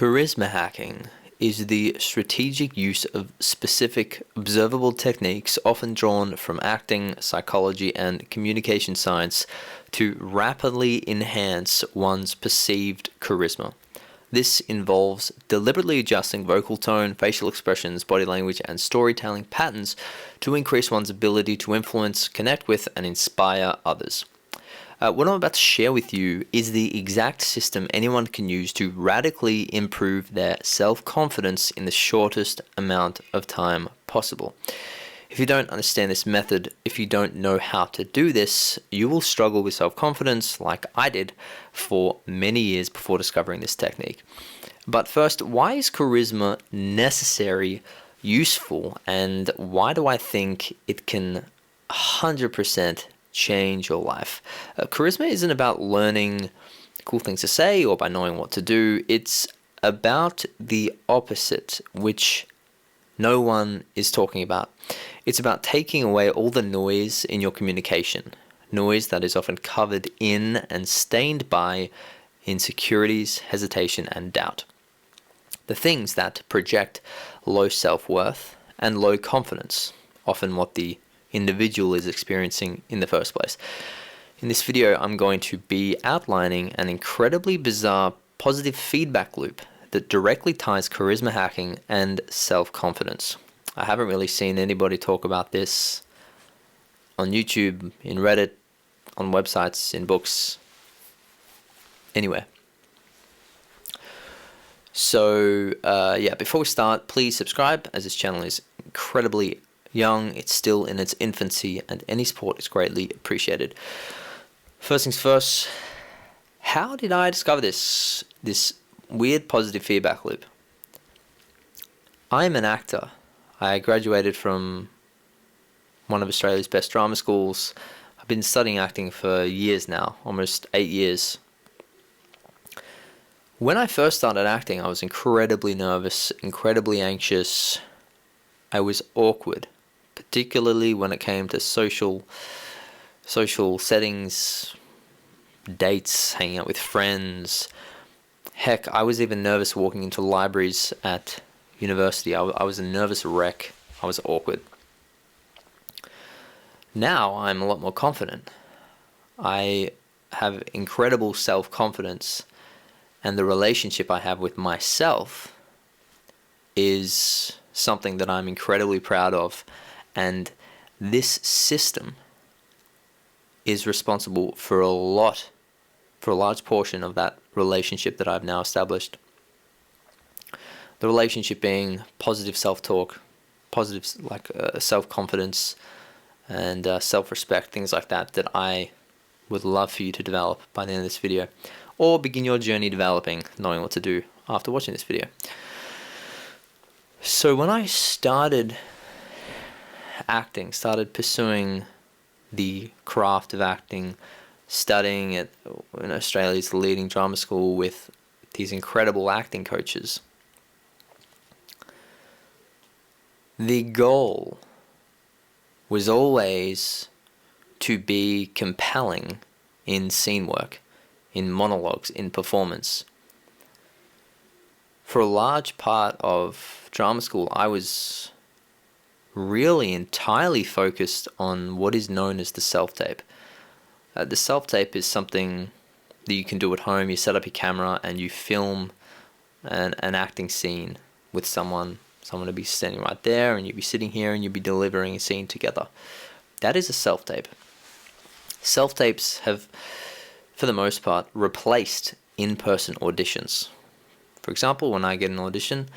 Charisma hacking is the strategic use of specific observable techniques, often drawn from acting, psychology, and communication science, to rapidly enhance one's perceived charisma. This involves deliberately adjusting vocal tone, facial expressions, body language, and storytelling patterns to increase one's ability to influence, connect with, and inspire others. What I'm about to share with you is the exact system anyone can use to radically improve their self-confidence in the shortest amount of time possible. If you don't understand this method, if you don't know how to do this, you will struggle with self-confidence like I did for many years before discovering this technique. But first, why is charisma necessary, useful, and why do I think it can 100% change your life? Charisma isn't about learning cool things to say or by knowing what to do. It's about the opposite, which no one is talking about. It's about taking away all the noise in your communication, noise that is often covered in and stained by insecurities, hesitation, and doubt. The things that project low self-worth and low confidence, often what the individual is experiencing in the first place. In this video, I'm going to be outlining an incredibly bizarre positive feedback loop that directly ties charisma hacking and self-confidence. I haven't really seen anybody talk about this on YouTube, in Reddit, on websites, in books, anywhere. So before we start, please subscribe, as this channel is incredibly young. It's still in its infancy, and any support is greatly appreciated. First things first, how did I discover this weird positive feedback loop? I'm an actor. I graduated from one of Australia's best drama schools. I've been studying acting for years now, almost 8 years. When I first started acting, I was incredibly nervous, incredibly anxious. I was awkward, particularly when it came to social settings, dates, hanging out with friends. Heck, I was even nervous walking into libraries at university. I was a nervous wreck. I was awkward. Now I'm a lot more confident. I have incredible self-confidence, and the relationship I have with myself is something that I'm incredibly proud of, and this system is responsible for a large portion of that relationship that I've now established. The relationship being positive self-talk, positive self-confidence, and self-respect, things like that I would love for you to develop by the end of this video, or begin your journey developing, knowing what to do after watching this video. So when I started acting, started pursuing the craft of acting, studying at Australia's leading drama school with these incredible acting coaches, the goal was always to be compelling in scene work, in monologues, in performance. For a large part of drama school, I was really entirely focused on what is known as the self-tape. The self-tape is something that you can do at home. You set up your camera and you film an acting scene with someone to be standing right there, and you'd be sitting here and you'd be delivering a scene together. That is a self-tape. Self-tapes have, for the most part, replaced in-person auditions. For example, when I get an audition,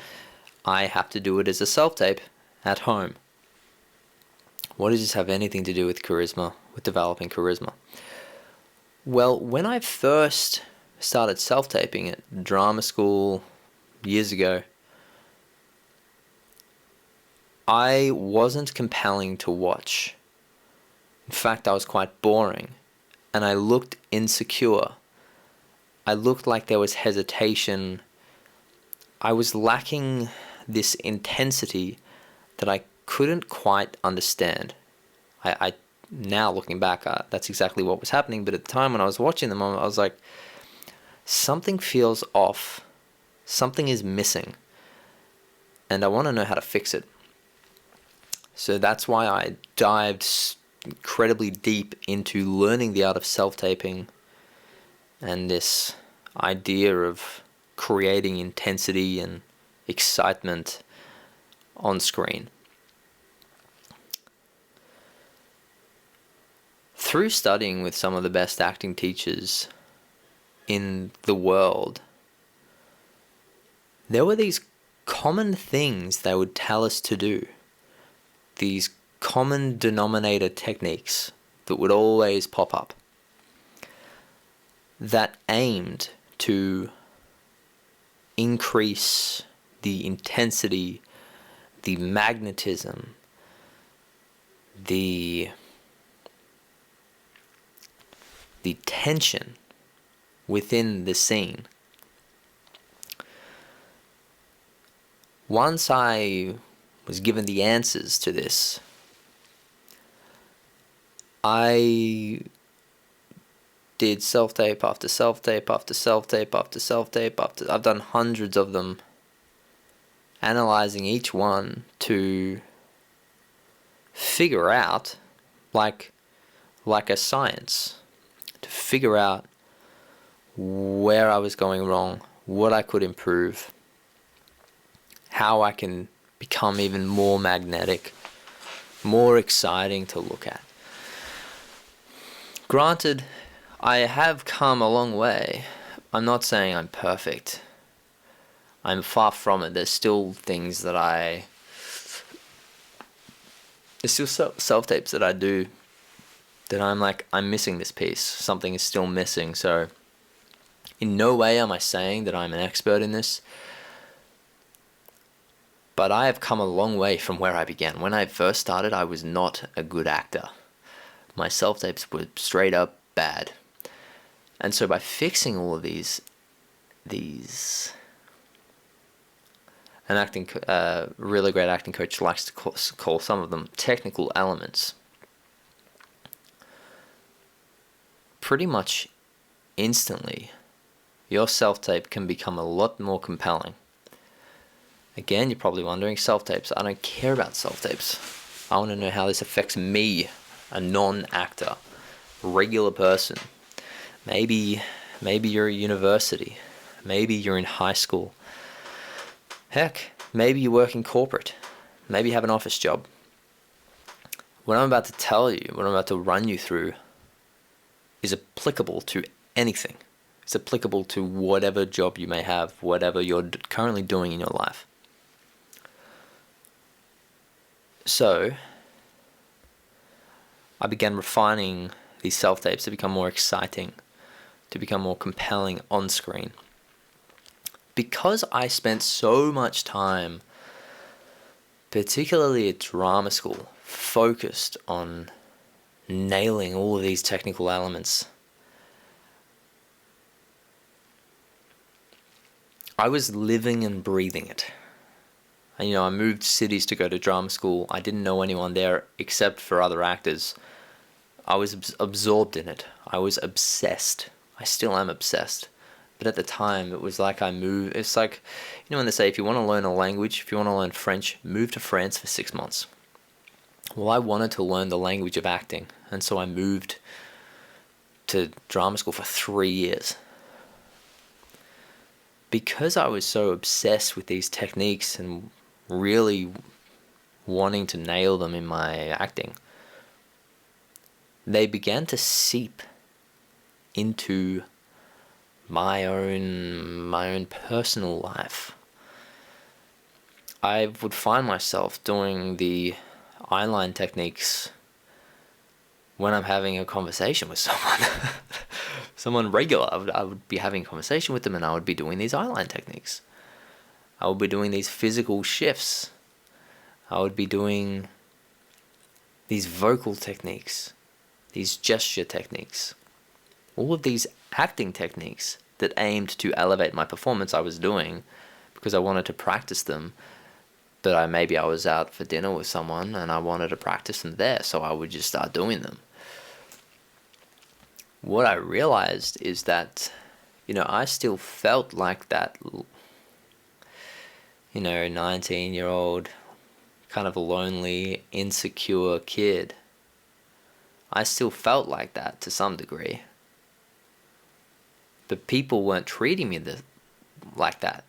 I have to do it as a self-tape at home. What does this have anything to do with charisma, with developing charisma? Well, when I first started self-taping at drama school years ago, I wasn't compelling to watch. In fact, I was quite boring, and I looked insecure. I looked like there was hesitation. I was lacking this intensity that I couldn't quite understand. I now looking back, that's exactly what was happening, but at the time when I was watching them, I was like, something feels off. Something is missing, and I want to know how to fix it. So that's why I dived incredibly deep into learning the art of self-taping and this idea of creating intensity and excitement on screen. Through studying with some of the best acting teachers in the world, there were these common things they would tell us to do. These common denominator techniques that would always pop up that aimed to increase the intensity, the magnetism, the tension within the scene. Once I was given the answers to this, I did self-tape after self-tape after self-tape after self-tape after. I've done hundreds of them, analyzing each one to figure out, like a science, to figure out where I was going wrong, what I could improve, how I can become even more magnetic, more exciting to look at. Granted, I have come a long way. I'm not saying I'm perfect. I'm far from it. There's still things that there's still self-tapes that I do that I'm like, I'm missing this piece. Something is still missing. So in no way am I saying that I'm an expert in this, but I have come a long way from where I began. When I first started, I was not a good actor. My self-tapes were straight up bad. And so by fixing all of these an really great acting coach likes to call some of them technical elements, pretty much instantly, your self-tape can become a lot more compelling. Again, you're probably wondering, self-tapes. I don't care about self-tapes. I want to know how this affects me, a non-actor, regular person. Maybe you're at university. Maybe you're in high school. Heck, maybe you work in corporate. Maybe you have an office job. What I'm about to tell you, what I'm about to run you through, is applicable to anything. It's applicable to whatever job you may have, whatever you're currently doing in your life. So, I began refining these self-tapes to become more exciting, to become more compelling on screen. Because I spent so much time, particularly at drama school, focused on nailing all of these technical elements, I was living and breathing it. And, I moved cities to go to drama school. I didn't know anyone there except for other actors. I was absorbed in it. I was obsessed. I still am obsessed. But at the time, it was like I moved. It's like, when they say if you want to learn a language, if you want to learn French, move to France for 6 months. Well, I wanted to learn the language of acting. And so I moved to drama school for 3 years. Because I was so obsessed with these techniques and really wanting to nail them in my acting, they began to seep into my own personal life. I would find myself doing the eyeline techniques when I'm having a conversation with someone. Someone regular. I would be having a conversation with them and I would be doing these eyeline techniques. I would be doing these physical shifts. I would be doing these vocal techniques, these gesture techniques. All of these acting techniques that aimed to elevate my performance I was doing because I wanted to practice them. But maybe I was out for dinner with someone and I wanted to practice them there, so I would just start doing them. What I realized is that, I still felt like that 19-year-old, kind of a lonely, insecure kid. I still felt like that to some degree. But people weren't treating me like that.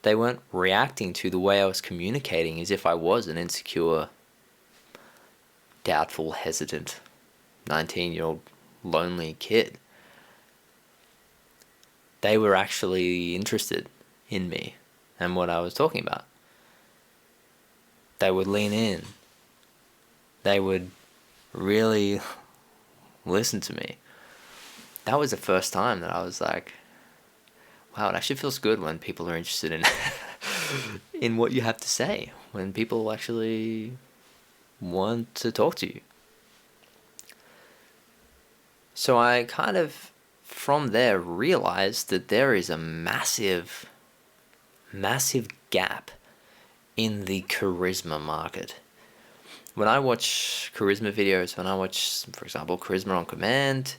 They weren't reacting to the way I was communicating as if I was an insecure, doubtful, hesitant, 19-year-old lonely kid. They were actually interested in me and what I was talking about. They would lean in. They would really listen to me. That was the first time that I was like, wow, it actually feels good when people are interested in in what you have to say, when people actually want to talk to you. So I kind of, from there, realized that there is a massive gap in the charisma market. When I watch charisma videos, when I watch, for example, Charisma on Command,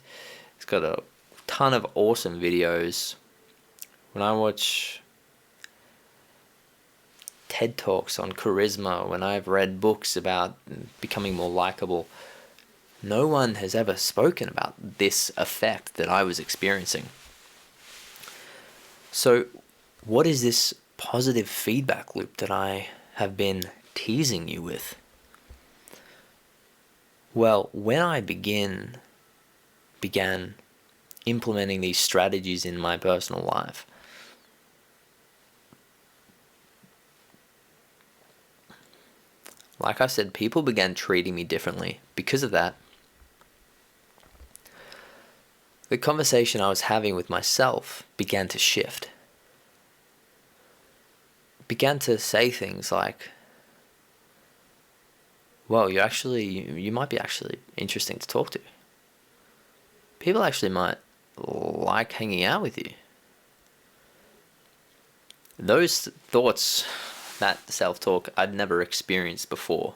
it's got a ton of awesome videos. When I watch TED Talks on charisma, when I've read books about becoming more likable, no one has ever spoken about this effect that I was experiencing. So, what is this positive feedback loop that I have been teasing you with? Well, when I began implementing these strategies in my personal life, like I said, people began treating me differently. Because of that, the conversation I was having with myself began to shift. Began to say things like, well, you might be actually interesting to talk to. People actually might like hanging out with you. Those thoughts, that self-talk, I'd never experienced before.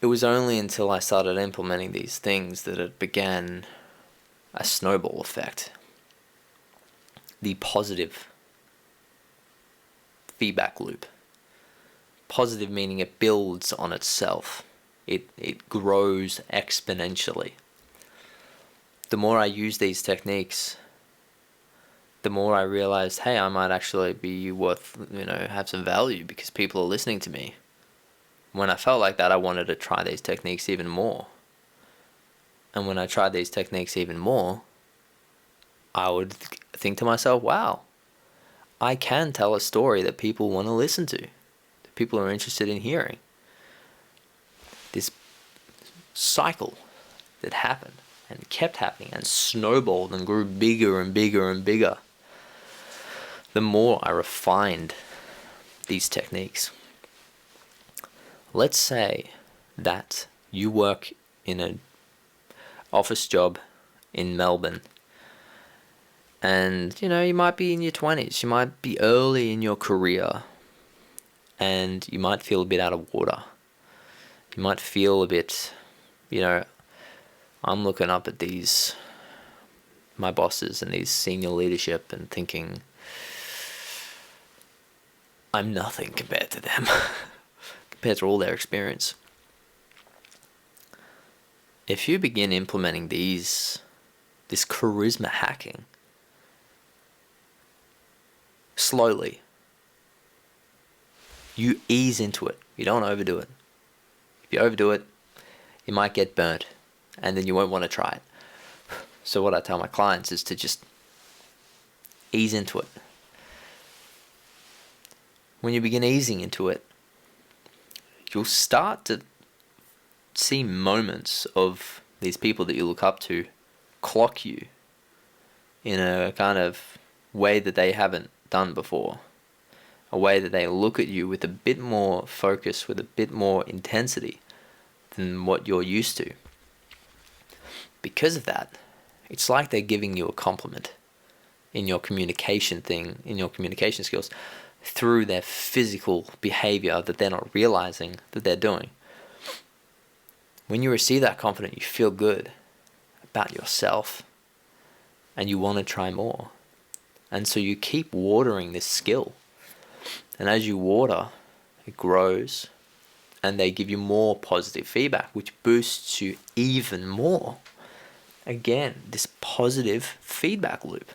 It was only until I started implementing these things that it began a snowball effect. The positive feedback loop. Positive meaning it builds on itself. It grows exponentially. The more I use these techniques, the more I realized, hey, I might actually be worth, have some value because people are listening to me. When I felt like that, I wanted to try these techniques even more. And when I tried these techniques even more, I would think to myself, wow, I can tell a story that people want to listen to, that people are interested in hearing. This cycle that happened and kept happening and snowballed and grew bigger and bigger and bigger. The more I refined these techniques. Let's say that you work in an office job in Melbourne, and you might be in your 20s, you might be early in your career, and you might feel a bit out of water. You might feel a bit, I'm looking up at my bosses and these senior leadership and thinking, I'm nothing compared to them, compared to all their experience. If you begin implementing this charisma hacking slowly, you ease into it. You don't overdo it. If you overdo it, you might get burnt, and then you won't want to try it. So what I tell my clients is to just ease into it. When you begin easing into it, you'll start to see moments of these people that you look up to clock you in a kind of way that they haven't done before. A way that they look at you with a bit more focus, with a bit more intensity than what you're used to. Because of that, it's like they're giving you a compliment in your communication skills, through their physical behavior that they're not realizing that they're doing. When you receive that compliment, you feel good about yourself and you want to try more. And so you keep watering this skill. And as you water, it grows, and they give you more positive feedback, which boosts you even more. Again, this positive feedback loop,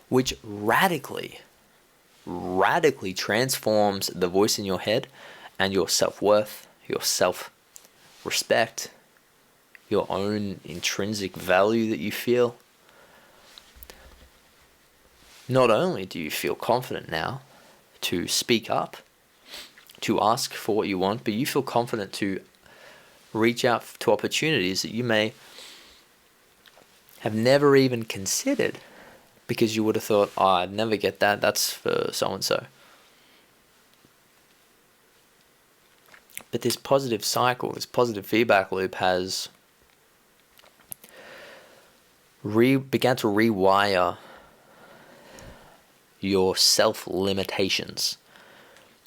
which radically transforms the voice in your head and your self-worth, your self-respect, your own intrinsic value that you feel. Not only do you feel confident now to speak up, to ask for what you want, but you feel confident to reach out to opportunities that you may have never even considered, because you would have thought, oh, I'd never get that, that's for so-and-so. But this positive cycle, this positive feedback loop has began to rewire your self-limitations.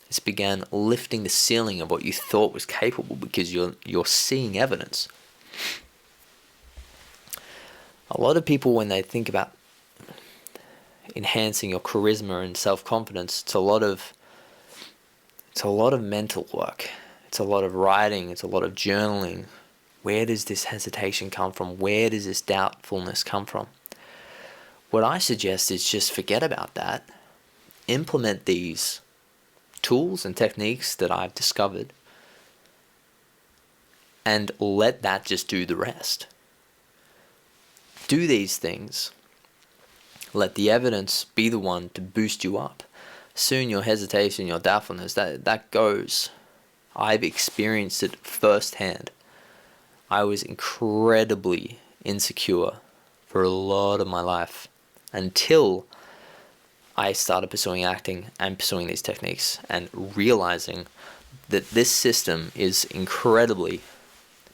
It's began lifting the ceiling of what you thought was capable, because you're seeing evidence. A lot of people, when they think about enhancing your charisma and self-confidence, it's a lot of mental work. It's a lot of writing. It's a lot of journaling. Where does this hesitation come from? Where does this doubtfulness come from? What I suggest is just forget about that. Implement these tools and techniques that I've discovered, and let that just do the rest. Do these things. Let the evidence be the one to boost you up. Soon your hesitation, your doubtfulness, that goes. I've experienced it firsthand. I was incredibly insecure for a lot of my life until I started pursuing acting and pursuing these techniques and realizing that this system is incredibly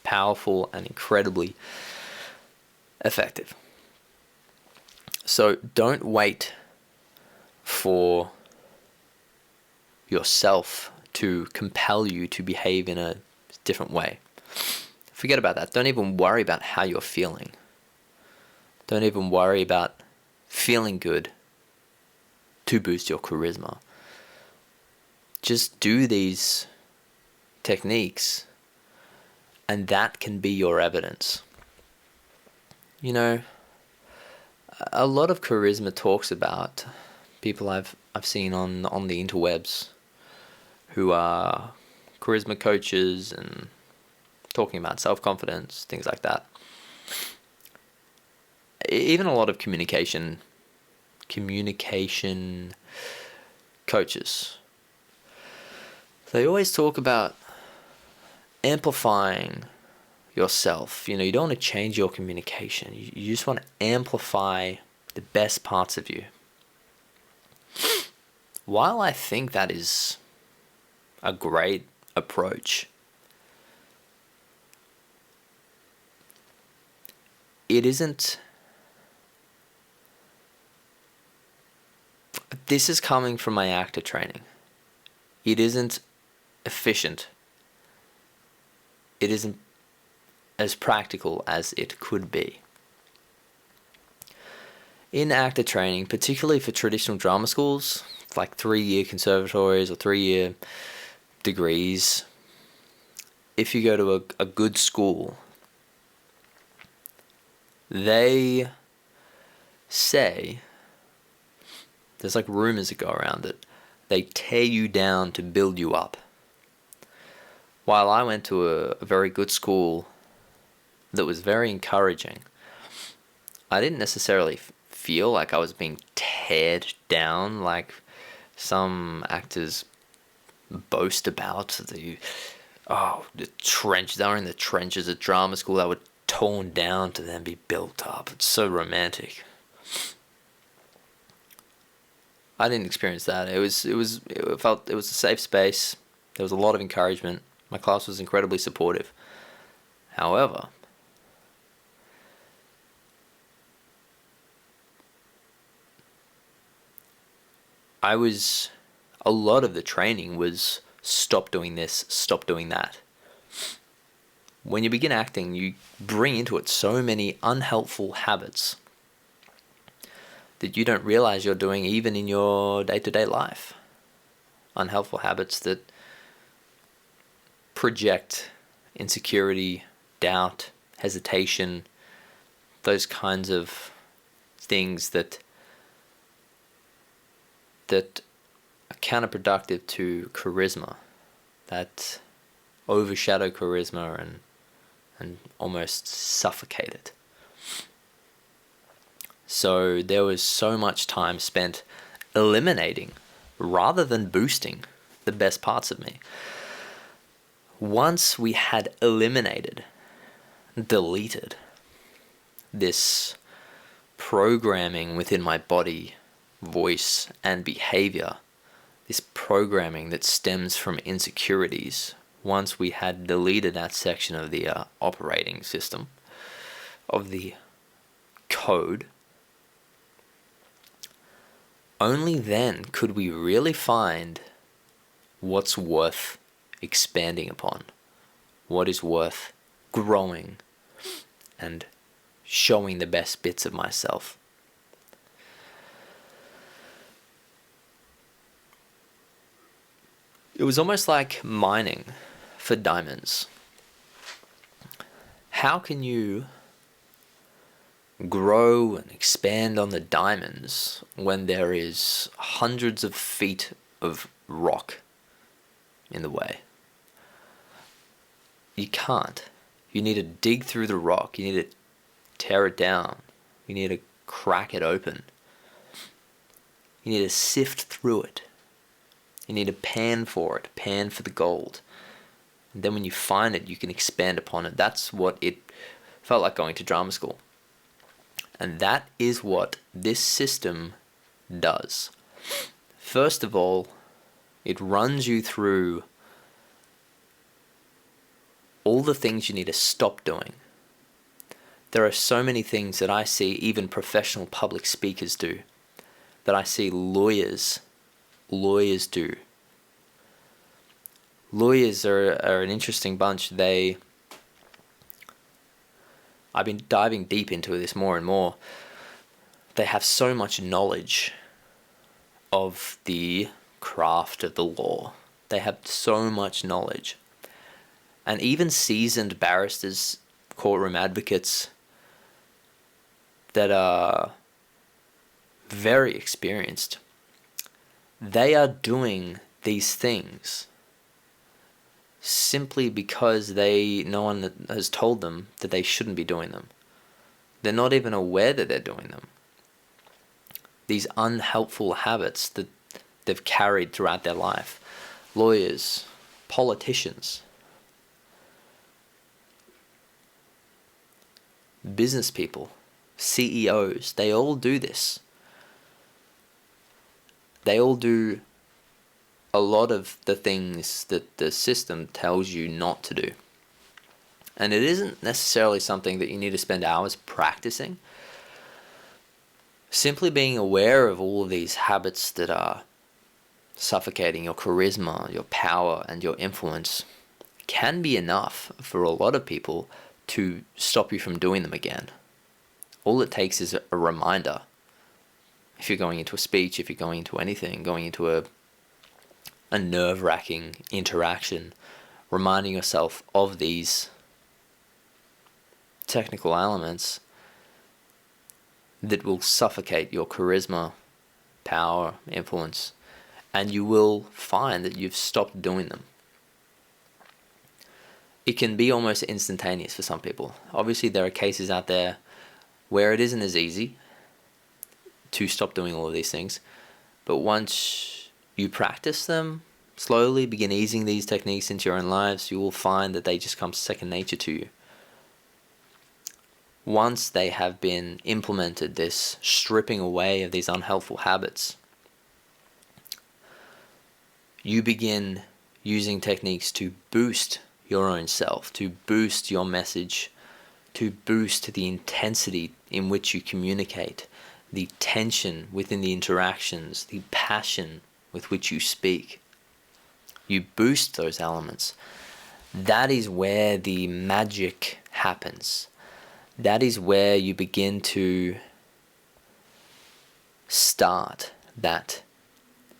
powerful and incredibly effective. So don't wait for yourself to compel you to behave in a different way. Forget about that. Don't even worry about how you're feeling. Don't even worry about feeling good to boost your charisma. Just do these techniques, and that can be your evidence. You know, a lot of charisma talks about people I've seen on the interwebs who are charisma coaches and talking about self-confidence, things like that. Even a lot of communication coaches, they always talk about amplifying yourself. You know, you don't want to change your communication. You just want to amplify the best parts of you. While I think that is a great approach, it isn't. This is coming from my actor training. It isn't efficient. It isn't as practical as it could be. In actor training, particularly for traditional drama schools, like 3-year conservatories or 3-year degrees, if you go to a good school, they say, there's like rumors that go around it, they tear you down to build you up. While I went to a very good school that was very encouraging, I didn't necessarily feel like I was being teared down like some actors boast about. They were in the trenches at drama school. They were torn down to then be built up. It's so romantic. I didn't experience that. It felt it was a safe space. There was a lot of encouragement. My class was incredibly supportive. However, a lot of the training was stop doing this, stop doing that. When you begin acting, you bring into it so many unhelpful habits that you don't realize you're doing even in your day-to-day life. Unhelpful habits that project insecurity, doubt, hesitation, those kinds of things that are counterproductive to charisma, that overshadow charisma and almost suffocate it. So there was so much time spent eliminating rather than boosting the best parts of me. Once we had eliminated, deleted this programming within my body, voice, and behavior, this programming that stems from insecurities, once we had deleted that section of the operating system, of the code, only then could we really find what's worth expanding upon, what is worth growing and showing the best bits of myself. It was almost like mining for diamonds. How can you grow and expand on the diamonds when there is hundreds of feet of rock in the way? You can't. You need to dig through the rock. You need to tear it down. You need to crack it open. You need to sift through it. You need to pan for it, pan for the gold. And then when you find it, you can expand upon it. That's what it felt like going to drama school. And that is what this system does. First of all, it runs you through all the things you need to stop doing. There are so many things that I see even professional public speakers do, that I see lawyers do. Lawyers are an interesting bunch. I've been diving deep into this more and more. They have so much knowledge of the craft of the law. They have so much knowledge. And even seasoned barristers, courtroom advocates that are very experienced, they are doing these things simply because no one has told them that they shouldn't be doing them. They're not even aware that they're doing them. These unhelpful habits that they've carried throughout their life. Lawyers, politicians, business people, CEOs, they all do this. They all do a lot of the things that the system tells you not to do. And it isn't necessarily something that you need to spend hours practicing. Simply being aware of all of these habits that are suffocating your charisma, your power, and your influence can be enough for a lot of people to stop you from doing them again. All it takes is a reminder. If you're going into a speech, if you're going into anything, going into a nerve-wracking interaction, reminding yourself of these technical elements that will suffocate your charisma, power, influence, and you will find that you've stopped doing them. It can be almost instantaneous for some people. Obviously, there are cases out there where it isn't as easy to stop doing all of these things, but once you practice them, slowly begin easing these techniques into your own lives, you will find that they just come second nature to you. Once they have been implemented, this stripping away of these unhelpful habits, you begin using techniques to boost your own self, to boost your message, to boost the intensity in which you communicate, the tension within the interactions, the passion with which you speak. You boost those elements. That is where the magic happens. That is where you begin to start that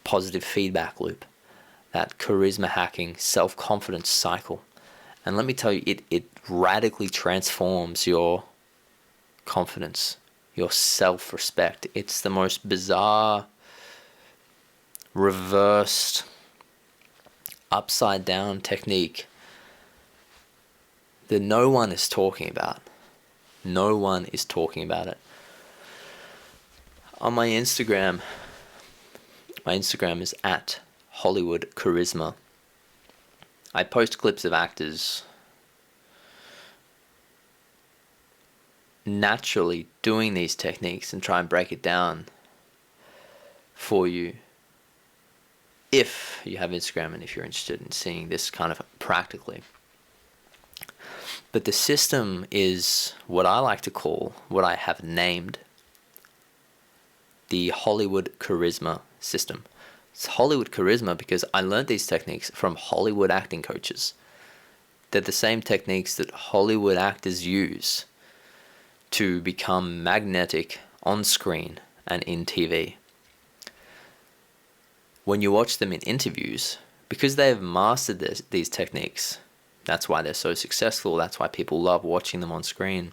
positive feedback loop, that charisma hacking, self-confidence cycle. And let me tell you, it radically transforms your confidence, your self-respect. It's the most bizarre, reversed, upside down technique that no one is talking about. No one is talking about it. On my Instagram is at Hollywood Charisma. I post clips of actors naturally doing these techniques and try and break it down for you if you have Instagram and if you're interested in seeing this kind of practically. But the system is what I like to call, what I have named, the Hollywood Charisma system. It's Hollywood Charisma because I learned these techniques from Hollywood acting coaches. They're the same techniques that Hollywood actors use to become magnetic on screen and in TV. When you watch them in interviews, because they've mastered these techniques, that's why they're so successful, that's why people love watching them on screen.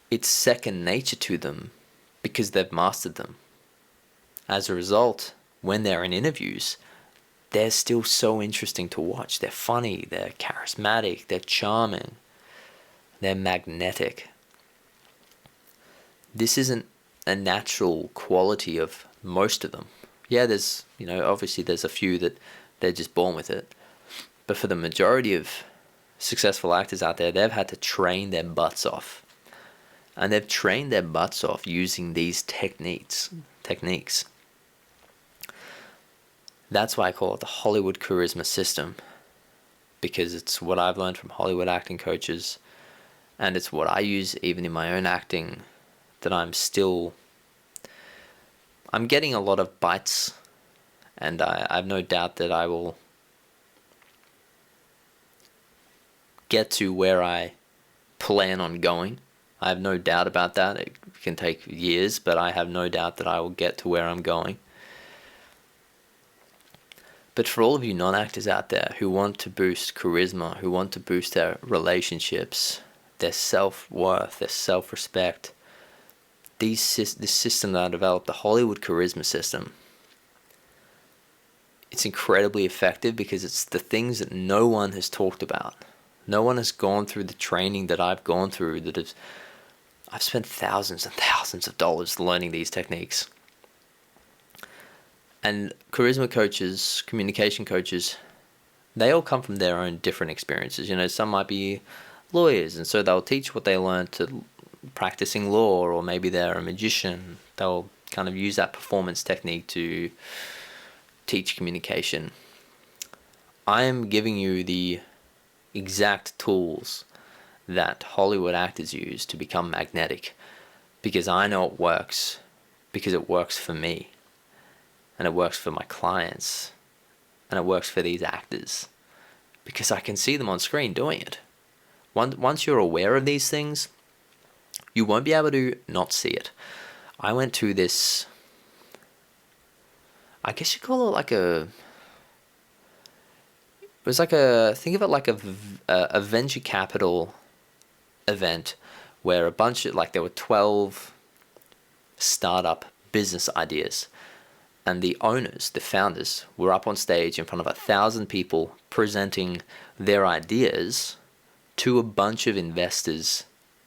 It's second nature to them because they've mastered them. As a result, when they're in interviews, they're still so interesting to watch. They're funny, they're charismatic, they're charming, they're magnetic. This isn't a natural quality of most of them. Yeah, there's, obviously there's a few that they're just born with it. But for the majority of successful actors out there, they've had to train their butts off. And they've trained their butts off using these techniques. That's why I call it the Hollywood Charisma system, because it's what I've learned from Hollywood acting coaches, and it's what I use even in my own acting, that I'm getting a lot of bites, and I have no doubt that I will get to where I plan on going. I have no doubt about that. It can take years, but I have no doubt that I will get to where I'm going. But for all of you non-actors out there who want to boost charisma, who want to boost their relationships, their self-worth, their self-respect, this system that I developed, the Hollywood Charisma system, it's incredibly effective because it's the things that no one has talked about. No one has gone through the training that I've gone through. I've spent thousands and thousands of dollars learning these techniques. And charisma coaches, communication coaches, they all come from their own different experiences. Some might be lawyers, and so they'll teach what they learned to practicing law, or maybe they're a magician. They'll kind of use that performance technique to teach communication. I am giving you the exact tools that Hollywood actors use to become magnetic, because I know it works, because it works for me, and it works for my clients, and it works for these actors, because I can see them on screen doing it. Once you're aware of these things, you won't be able to not see it. I went to this, I guess you call it like think of it like a venture capital event where a bunch of, there were 12 startup business ideas, and the owners, the founders, were up on stage in front of 1,000 people presenting their ideas to a bunch of investors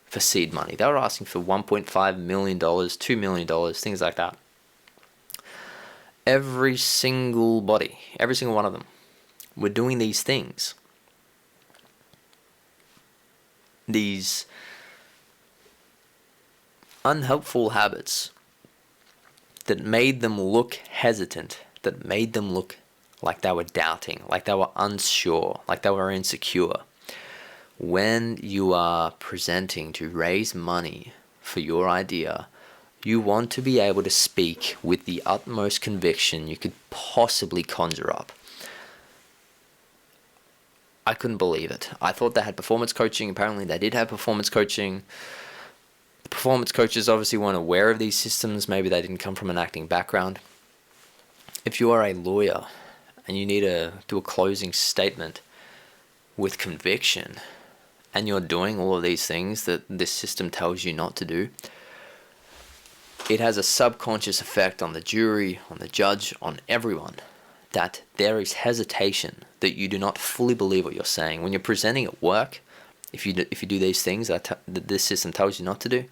for seed money. They were asking for $1.5 million, $2 million, things like that. Every single one of them were doing these things. These unhelpful habits that made them look hesitant, that made them look like they were doubting, like they were unsure, like they were insecure. When you are presenting to raise money for your idea, you want to be able to speak with the utmost conviction you could possibly conjure up. I couldn't believe it. I thought they had performance coaching. Apparently they did have performance coaching. Performance coaches obviously weren't aware of these systems. Maybe they didn't come from an acting background. If you are a lawyer and you need to do a closing statement with conviction, and you're doing all of these things that this system tells you not to do, it has a subconscious effect on the jury, on the judge, on everyone, that there is hesitation, that you do not fully believe what you're saying. When you're presenting at work, if you do these things that this system tells you not to do,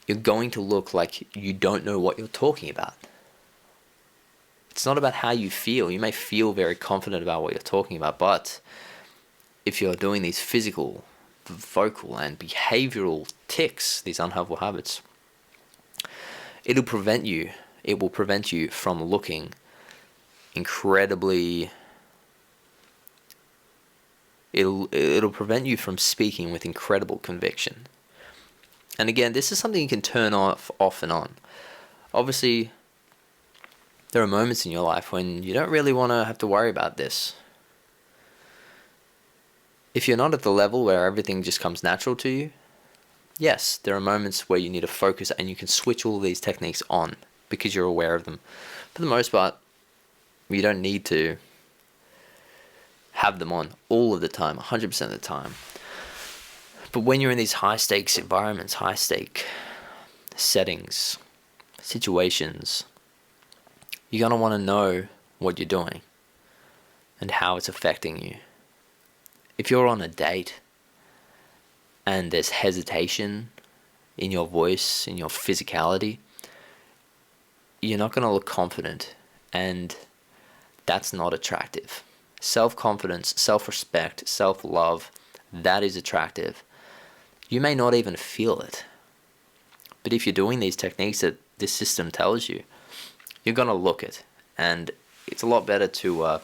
you're going to look like you don't know what you're talking about. It's not about how you feel. You may feel very confident about what you're talking about, but if you're doing these physical, vocal, and behavioral tics, these unhelpful habits, it will prevent you from looking incredibly. It'll prevent you from speaking with incredible conviction. And again, this is something you can turn off and on. Obviously, there are moments in your life when you don't really want to have to worry about this. If you're not at the level where everything just comes natural to you, yes, there are moments where you need to focus and you can switch all of these techniques on because you're aware of them. For the most part, you don't need to have them on all of the time, 100% of the time. But when you're in these high-stakes environments, high-stake settings, situations, you're going to want to know what you're doing and how it's affecting you. If you're on a date and there's hesitation in your voice, in your physicality, you're not going to look confident, and that's not attractive. Self-confidence, self-respect, self-love, that is attractive. You may not even feel it. But if you're doing these techniques that this system tells you, you're going to look it. And it's a lot better to,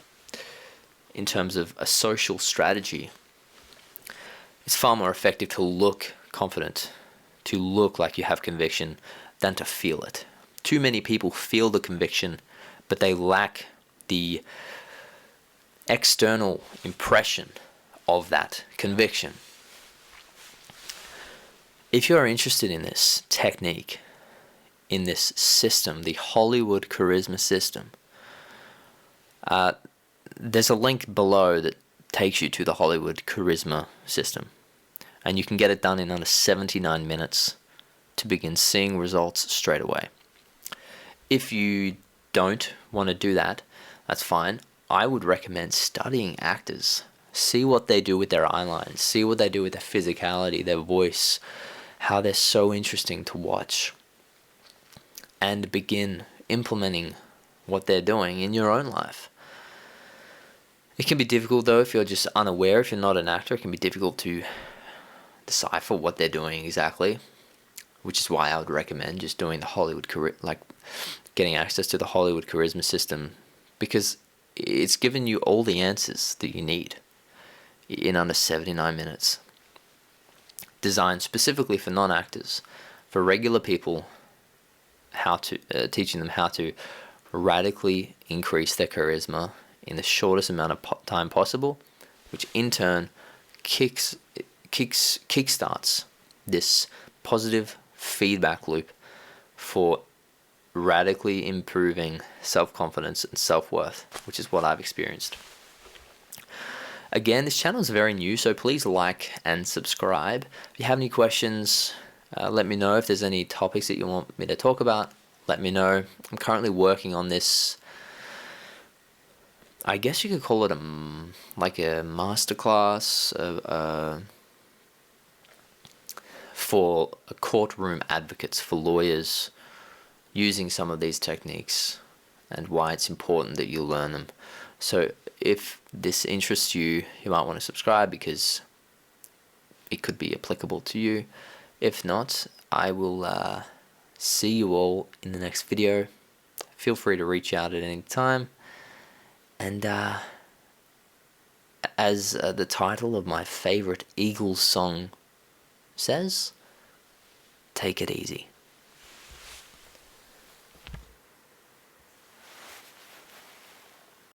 in terms of a social strategy, it's far more effective to look confident, to look like you have conviction, than to feel it. Too many people feel the conviction, but they lack the external impression of that conviction. If you're interested in this technique, in this system, the Hollywood Charisma System, there's a link below that takes you to the Hollywood Charisma System, and you can get it done in under 79 minutes to begin seeing results straight away. If you don't want to do that, that's fine. I would recommend studying actors. See what they do with their eyelines. See what they do with their physicality, their voice, how they're so interesting to watch. And begin implementing what they're doing in your own life. It can be difficult though if you're just unaware, if you're not an actor. It can be difficult to decipher what they're doing exactly, which is why I would recommend just doing the Hollywood getting access to the Hollywood Charisma System, because it's given you all the answers that you need in under 79 minutes. Designed specifically for non-actors, for regular people, how to teaching them how to radically increase their charisma in the shortest amount of time possible, which in turn kickstarts this positive feedback loop for radically improving self-confidence and self-worth, which is what I've experienced. Again, this channel is very new, so please like and subscribe. If you have any questions, let me know. If there's any topics that you want me to talk about, let me know. I'm currently working on this. I guess you could call it like a masterclass for courtroom advocates, for lawyers, using some of these techniques and why it's important that you learn them. So if this interests you, you might want to subscribe because it could be applicable to you. If not, I will see you all in the next video. Feel free to reach out at any time. And as the title of my favorite Eagles song says, take it easy.